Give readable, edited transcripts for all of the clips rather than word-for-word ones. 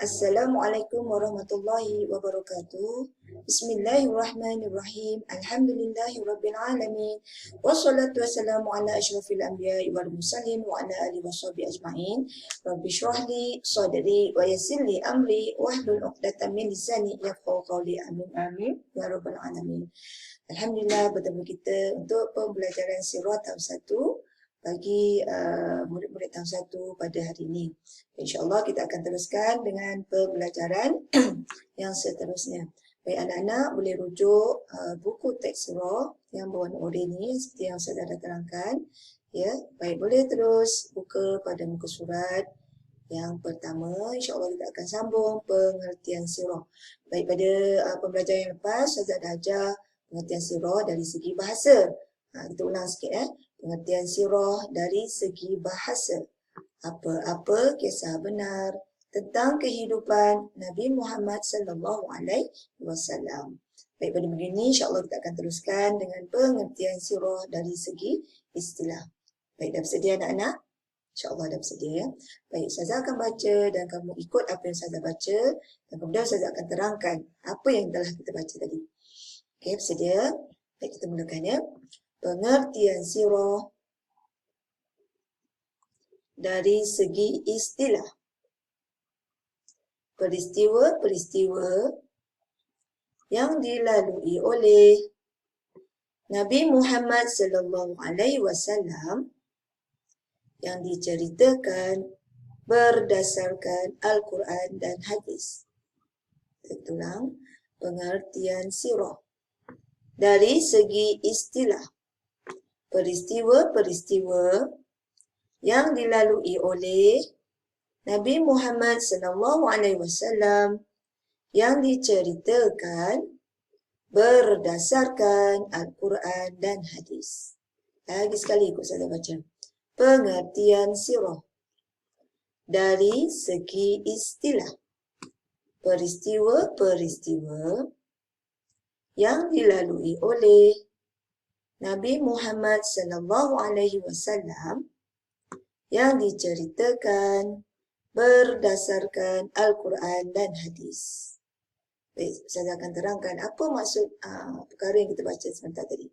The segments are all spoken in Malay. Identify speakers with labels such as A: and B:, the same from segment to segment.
A: Assalamualaikum warahmatullahi wabarakatuh. Bismillahirrahmanirrahim. Alhamdulillahirabbil alamin. Wassalatu wassalamu ala asyrafil anbiya'i wal mursalin wa ala alihi washabihi ajmain. Rabbi shrah li sadri wa yassir li amri wahlul 'uqdatam min lisani yafqahu qawli. Amin amin ya rabbal alamin. Alhamdulillah, bertemu kita untuk pembelajaran sirah tahun 1 bagi murid-murid tahun 1 pada hari ini. InsyaAllah kita akan teruskan dengan pembelajaran yang seterusnya. Baik anak-anak boleh rujuk buku teks sirah yang berwarna oranye ni seperti yang saya dah terangkan. Ya, baik, boleh terus buka pada muka surat yang pertama. InsyaAllah kita akan sambung pengertian sirah. Baik, pada pembelajaran yang lepas saya dah ajar pengertian sirah dari segi bahasa. Kita ulang sikit pengertian sirah dari segi bahasa. Apa-apa kisah benar tentang kehidupan Nabi Muhammad sallallahu alaihi wasallam. Baik, pada begini insya-Allah kita akan teruskan dengan pengertian sirah dari segi istilah. Baik, dah bersedia anak-anak? InsyaAllah dah bersedia ya. Baik, Ustazah akan baca dan kamu ikut apa yang Ustazah baca dan kemudian Ustazah akan terangkan apa yang telah kita baca tadi. Okey, bersedia? Baik, kita mulakan ya. Pengertian sirah dari segi istilah. Peristiwa-peristiwa yang dilalui oleh Nabi Muhammad sallallahu alaihi wasallam yang diceritakan berdasarkan Al-Quran dan hadis. Kita ulang, pengertian sirah dari segi istilah. Peristiwa-peristiwa yang dilalui oleh Nabi Muhammad sallallahu alaihi wasallam yang diceritakan berdasarkan Al-Quran dan hadis. Lagi sekali ikut saya baca. Pengertian sirah dari segi istilah. Peristiwa-peristiwa yang dilalui oleh Nabi Muhammad sallallahu alaihi wasallam yang diceritakan berdasarkan Al-Quran dan hadis. Baik, saya akan terangkan apa maksud perkara yang kita baca sebentar tadi.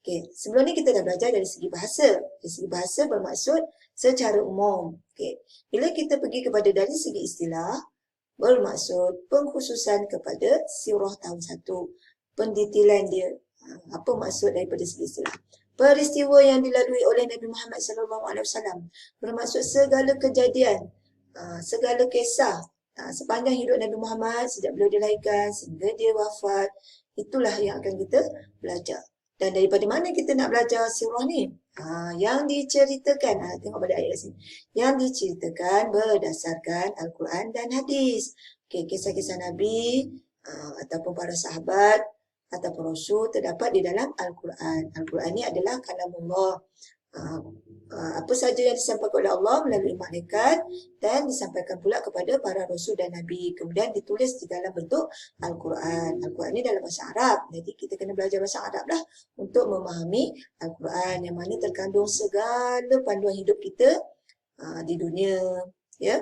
A: Okey, sebelum ni kita dah belajar dari segi bahasa. Dari segi bahasa bermaksud secara umum. Okey, bila kita pergi kepada dari segi istilah, bermaksud pengkhususan kepada sirah tahun 1. Pendetailan dia. Apa maksud daripada segi istilah? Peristiwa yang dilalui oleh Nabi Muhammad SAW bermaksud segala kejadian, segala kisah sepanjang hidup Nabi Muhammad sejak beliau dilahirkan sehingga dia wafat. Itulah yang akan kita belajar. Dan daripada mana kita nak belajar sirah ni? Yang diceritakan, tengok pada ayat sini. Yang diceritakan berdasarkan Al-Quran dan hadis. Okay, kisah-kisah Nabi ataupun para sahabat ataupun Rasul terdapat di dalam Al-Quran. Al-Quran ni adalah kalamullah. Apa saja yang disampaikan oleh Allah melalui malaikat dan disampaikan pula kepada para Rasul dan Nabi. Kemudian ditulis di dalam bentuk Al-Quran. Al-Quran ni dalam bahasa Arab. Jadi kita kena belajar bahasa Arab lah untuk memahami Al-Quran yang mana terkandung segala panduan hidup kita di dunia. Ya,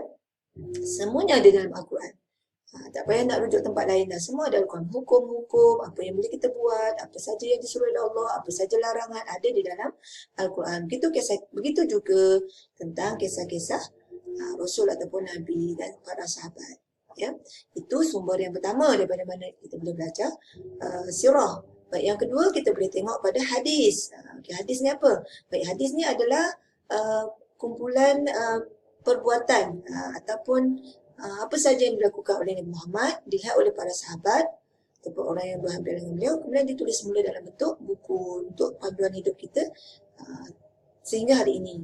A: semuanya ada dalam Al-Quran. Tak payah nak rujuk tempat lain dah. Semua ada Al-Quran. Hukum-hukum, apa yang boleh kita buat, apa saja yang disuruh oleh Allah, apa saja larangan ada di dalam Al-Quran. Begitu juga tentang kisah-kisah Rasul ataupun Nabi dan para sahabat. Ya, itu sumber yang pertama daripada mana kita boleh belajar sirah. Baik, yang kedua kita boleh tengok pada hadis. Hadis ni apa? Baik, hadis ni adalah kumpulan perbuatan ataupun apa saja yang dilakukan oleh Nabi Muhammad, dilihat oleh para sahabat ataupun orang yang berhampir dengan beliau, kemudian ditulis semula dalam bentuk buku untuk panduan hidup kita sehingga hari ini.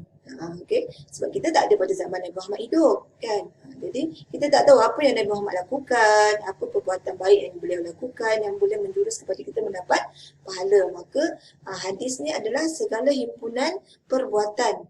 A: Okay? Sebab kita tak ada pada zaman Nabi Muhammad hidup, kan? Jadi kita tak tahu apa yang Nabi Muhammad lakukan, apa perbuatan baik yang beliau lakukan yang boleh menjurus kepada kita mendapat pahala. Maka hadis ni adalah segala himpunan perbuatan,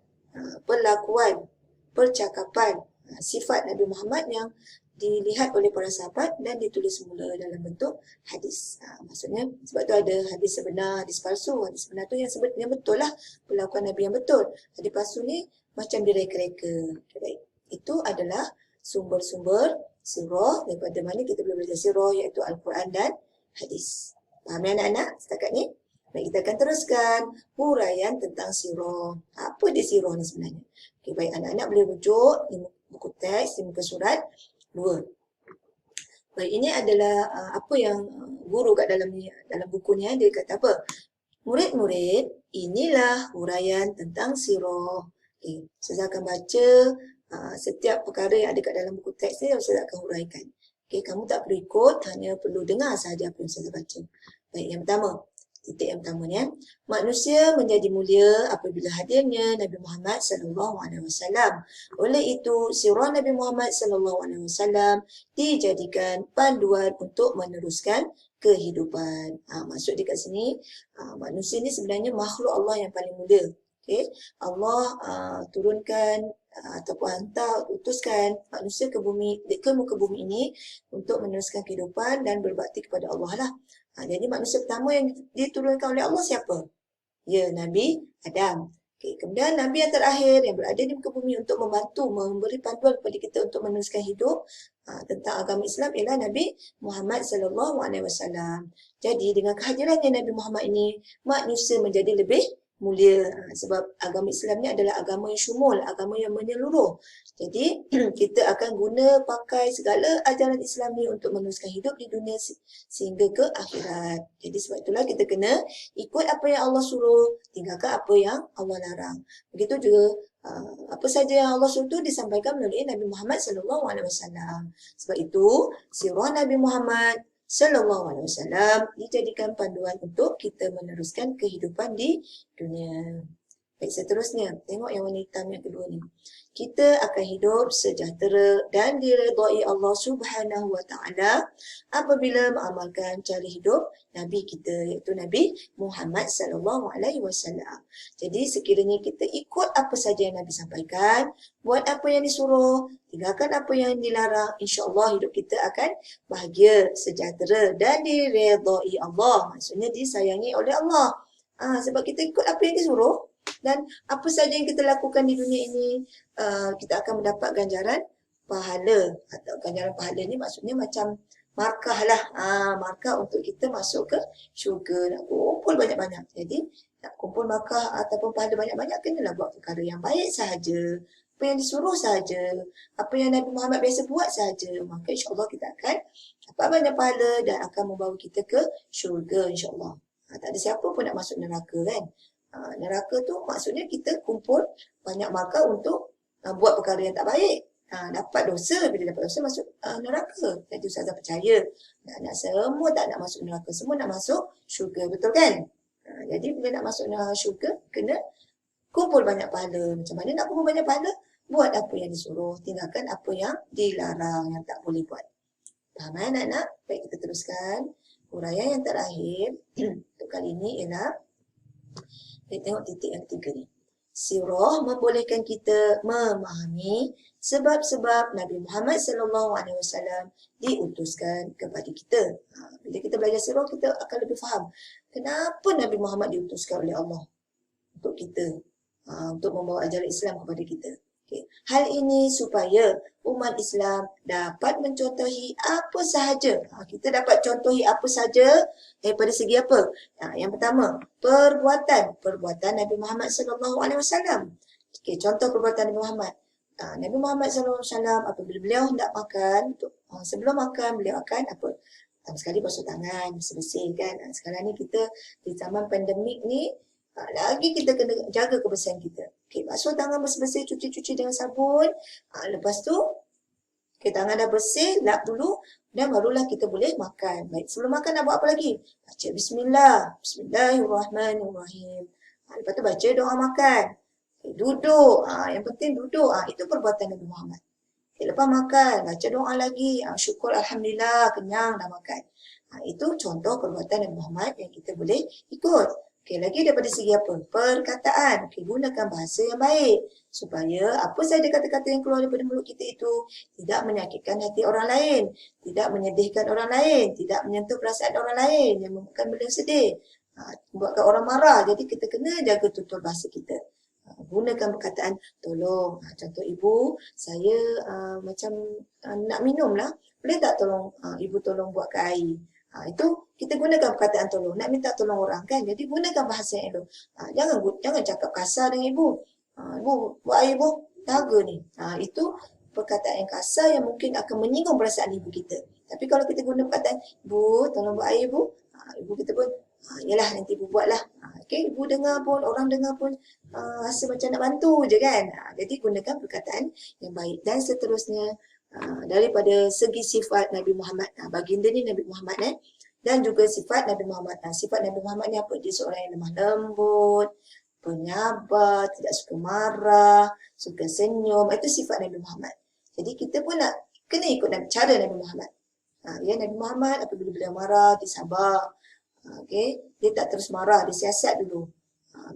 A: perlakuan, percakapan, sifat Nabi Muhammad yang dilihat oleh para sahabat dan ditulis semula dalam bentuk hadis. Maksudnya sebab tu ada hadis sebenar, hadis palsu. Hadis sebenar tu yang betul lah, perlakuan Nabi yang betul. Hadis palsu ni macam direka-reka. Okay, baik. Itu adalah sumber-sumber sirah, daripada mana kita boleh belajar sirah, iaitu Al-Quran dan hadis. Faham ya anak-anak setakat ni? Baik, kita akan teruskan huraian tentang sirah. Apa dia sirah ni sebenarnya? Okey, baik, anak-anak boleh rujuk di buku teks, di muka surat 2. Baik, ini adalah apa yang guru kat dalam buku ni, dia kata apa? Murid-murid, inilah huraian tentang sirah. Okay, saya akan baca setiap perkara yang ada kat dalam buku teks ni, saya akan huraikan. Okay, kamu tak perlu ikut, hanya perlu dengar sahaja apa yang saya baca. Baik, yang pertama. Titik yang pertama ni. Manusia menjadi mulia apabila hadirnya Nabi Muhammad SAW. Oleh itu, sirah Nabi Muhammad SAW dijadikan panduan untuk meneruskan kehidupan. Maksud dekat sini, manusia ni sebenarnya makhluk Allah yang paling mulia. Okay? Allah turunkan ataupun hantar, utuskan manusia ke muka bumi ini untuk meneruskan kehidupan dan berbakti kepada Allah lah. Jadi manusia pertama yang diturunkan oleh Allah siapa? Ya, Nabi Adam. Okay. Kemudian Nabi yang terakhir yang berada di muka bumi untuk membantu, memberi panduan kepada kita untuk meneruskan hidup tentang agama Islam ialah Nabi Muhammad SAW. Jadi dengan kehadirannya Nabi Muhammad ini, manusia menjadi lebih mulia. Sebab agama Islam ni adalah agama yang syumul, agama yang menyeluruh. Jadi kita akan guna pakai segala ajaran Islam ni untuk meneruskan hidup di dunia sehingga ke akhirat. Jadi sebab itulah kita kena ikut apa yang Allah suruh, tinggalkan apa yang Allah larang. Begitu juga apa saja yang Allah suruh itu disampaikan melalui Nabi Muhammad SAW. Sebab itu sirah Nabi Muhammad SAW dijadikan panduan untuk kita meneruskan kehidupan di dunia. Baik, seterusnya, tengok yang warna hitam yang kedua ni. Kita akan hidup sejahtera dan diredai Allah Subhanahu Wa Taala apabila mengamalkan cara hidup Nabi kita, iaitu Nabi Muhammad SAW. Jadi sekiranya kita ikut apa saja yang Nabi sampaikan, buat apa yang disuruh, tinggalkan apa yang dilarang, insya-Allah hidup kita akan bahagia, sejahtera dan diredai Allah. Maksudnya disayangi oleh Allah. Sebab kita ikut apa yang disuruh. Dan apa saja yang kita lakukan di dunia ini, kita akan mendapat ganjaran pahala. Atau ganjaran pahala ni maksudnya macam markah lah. Markah untuk kita masuk ke syurga. Nak kumpul banyak-banyak. Jadi nak kumpul markah ataupun pahala banyak-banyak, kenalah buat perkara yang baik sahaja. Apa yang disuruh sahaja. Apa yang Nabi Muhammad biasa buat sahaja. Maka insyaAllah kita akan dapat banyak pahala dan akan membawa kita ke syurga insyaAllah. Tak ada siapa pun nak masuk neraka kan. Neraka tu maksudnya kita kumpul banyak markah untuk buat perkara yang tak baik. Dapat dosa, bila dapat dosa masuk neraka. Jadi Ustazah percaya, nak semua tak nak masuk neraka, semua nak masuk syurga, betul kan? Jadi bila nak masuk syurga, kena kumpul banyak pahala. Macam mana nak kumpul banyak pahala? Buat apa yang disuruh, tinggalkan apa yang dilarang, yang tak boleh buat. Faham anak-anak? Baik, kita teruskan. Huraian yang terakhir untuk kali ini ialah, kita tengok titik yang ketiga ni. Sirah membolehkan kita memahami sebab-sebab Nabi Muhammad SAW diutuskan kepada kita. Bila kita belajar sirah, kita akan lebih faham kenapa Nabi Muhammad diutuskan oleh Allah untuk kita, untuk membawa ajaran Islam kepada kita. Okay. Hal ini supaya umat Islam dapat mencontohi apa sahaja. Kita dapat contohi apa sahaja daripada segi apa? Yang pertama, perbuatan Nabi Muhammad SAW. Okay, contoh perbuatan Nabi Muhammad. Nabi Muhammad SAW apabila beliau hendak makan, sebelum makan beliau akan apa? Pertama sekali basuh tangan, bersih-bersih kan. Sekarang ni kita di zaman pandemik ni, lagi kita kena jaga kebersihan kita. Okay, basuh tangan bersih-bersih, cuci-cuci dengan sabun. Lepas tu, okay, tangan dah bersih, lap dulu. Dan barulah kita boleh makan. Baik, sebelum makan nak buat apa lagi? Baca Bismillah. Bismillahirrahmanirrahim. Lepas tu baca doa makan. Okay, duduk. Yang penting duduk. Itu perbuatan Nabi Muhammad. Okay, lepas makan, baca doa lagi. Syukur Alhamdulillah, kenyang dah makan. Itu contoh perbuatan Nabi Muhammad yang kita boleh ikut. Okey, lagi daripada segi apa? Perkataan. Okey, gunakan bahasa yang baik. Supaya apa saja kata-kata yang keluar daripada mulut kita itu tidak menyakitkan hati orang lain. Tidak menyedihkan orang lain. Tidak menyentuh perasaan orang lain yang membuatkan beliau sedih. Membuatkan orang marah. Jadi kita kena jaga tutur bahasa kita. Gunakan perkataan tolong. Contoh ibu, saya macam nak minum lah. Boleh tak tolong ibu tolong buatkan air? Itu kita gunakan perkataan tolong. Nak minta tolong orang kan. Jadi gunakan bahasa yang elok. Jangan cakap kasar dengan ibu. Ibu buat air ibu. Dahaga ni. Itu perkataan yang kasar yang mungkin akan menyinggung perasaan ibu kita. Tapi kalau kita guna perkataan, ibu tolong buat air ibu. Ibu kita pun, yalah nanti ibu buatlah. Okay, ibu dengar pun, orang dengar pun rasa macam nak bantu je kan. Jadi gunakan perkataan yang baik. Dan seterusnya, daripada segi sifat Nabi Muhammad. Baginda ni Nabi Muhammad dan juga sifat Nabi Muhammad. Sifat Nabi Muhammad ni apa? Dia seorang yang lemah lembut, penyabar, tidak suka marah, suka senyum. Itu sifat Nabi Muhammad. Jadi kita pun nak kena ikut cara Nabi Muhammad. Nabi Muhammad apabila beliau marah, dia sabar. Okay? Dia tak terus marah, dia siasat dulu.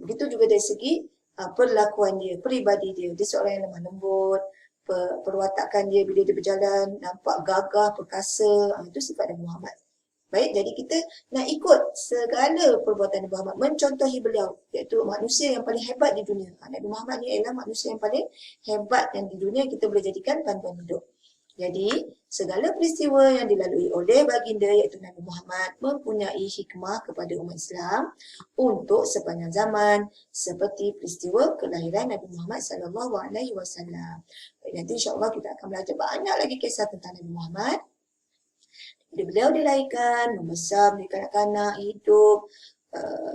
A: Begitu juga dari segi perlakuan dia, peribadi dia. Dia seorang yang lemah lembut, perwatakan dia bila dia berjalan nampak gagah, perkasa. Itu sifat Nabi Muhammad. Baik, jadi kita nak ikut segala perbuatan Nabi Muhammad, mencontohi beliau, iaitu manusia yang paling hebat di dunia. Nabi Muhammad ni adalah manusia yang paling hebat yang di dunia kita boleh jadikan panduan hidup. Jadi, segala peristiwa yang dilalui oleh baginda iaitu Nabi Muhammad mempunyai hikmah kepada umat Islam untuk sepanjang zaman seperti peristiwa kelahiran Nabi Muhammad SAW. Nanti insya-Allah kita akan belajar banyak lagi kisah tentang Nabi Muhammad. Beliau dilahirkan, membesar, menjadi kanak-kanak, hidup,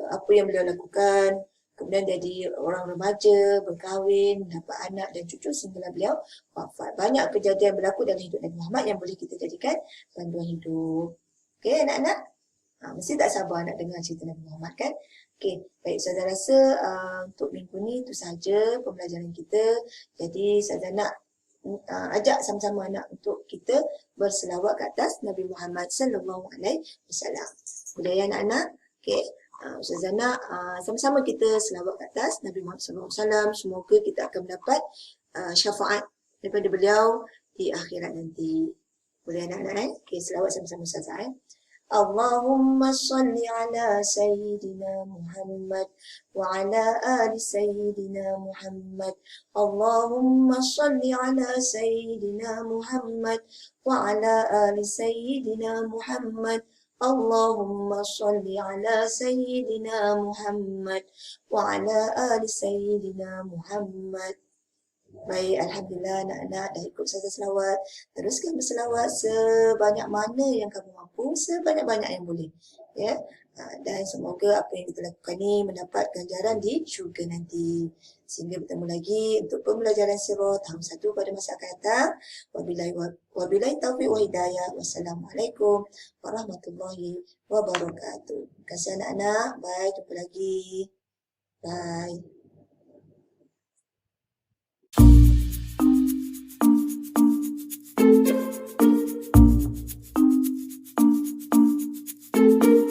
A: apa yang beliau lakukan. Kemudian jadi orang remaja, berkahwin, dapat anak dan cucu sehinggalah beliau wafat. Banyak kejadian berlaku dalam hidup Nabi Muhammad yang boleh kita jadikan panduan hidup. Okey anak-anak? Mesti tak sabar nak dengar cerita Nabi Muhammad kan? Okey, baik saya rasa untuk minggu ni itu sahaja pembelajaran kita. Jadi saya nak ajak sama-sama anak untuk kita berselawat ke atas Nabi Muhammad sallallahu alaihi wasallam. Boleh ya anak-anak? Okey. Ustazah nak sama-sama kita selawat ke atas Nabi Muhammad SAW. Semoga kita akan mendapat syafaat daripada beliau di akhirat nanti. Boleh anak-anak? Okay, selawat sama-sama Ustazah. Allahumma salli ala Sayyidina Muhammad wa ala ali Sayyidina Muhammad. Allahumma salli ala Sayyidina Muhammad wa ala ali Sayyidina Muhammad. Allahumma salli ala Sayyidina Muhammad wa ala ali Sayyidina Muhammad. Baik, Alhamdulillah anak-anak dah ikut saya selawat. Teruskan berselawat sebanyak mana yang kamu mampu, sebanyak-banyak yang boleh. Ya. Dan semoga apa yang kita lakukan ni mendapat ganjaran di syurga nanti. Sehingga bertemu lagi untuk pembelajaran sirah tahun 1 pada masa akan datang. Wabillahi taufiq wa hidayah. Wassalamualaikum warahmatullahi wabarakatuh. Terima kasih anak-anak. Bye, jumpa lagi. Bye.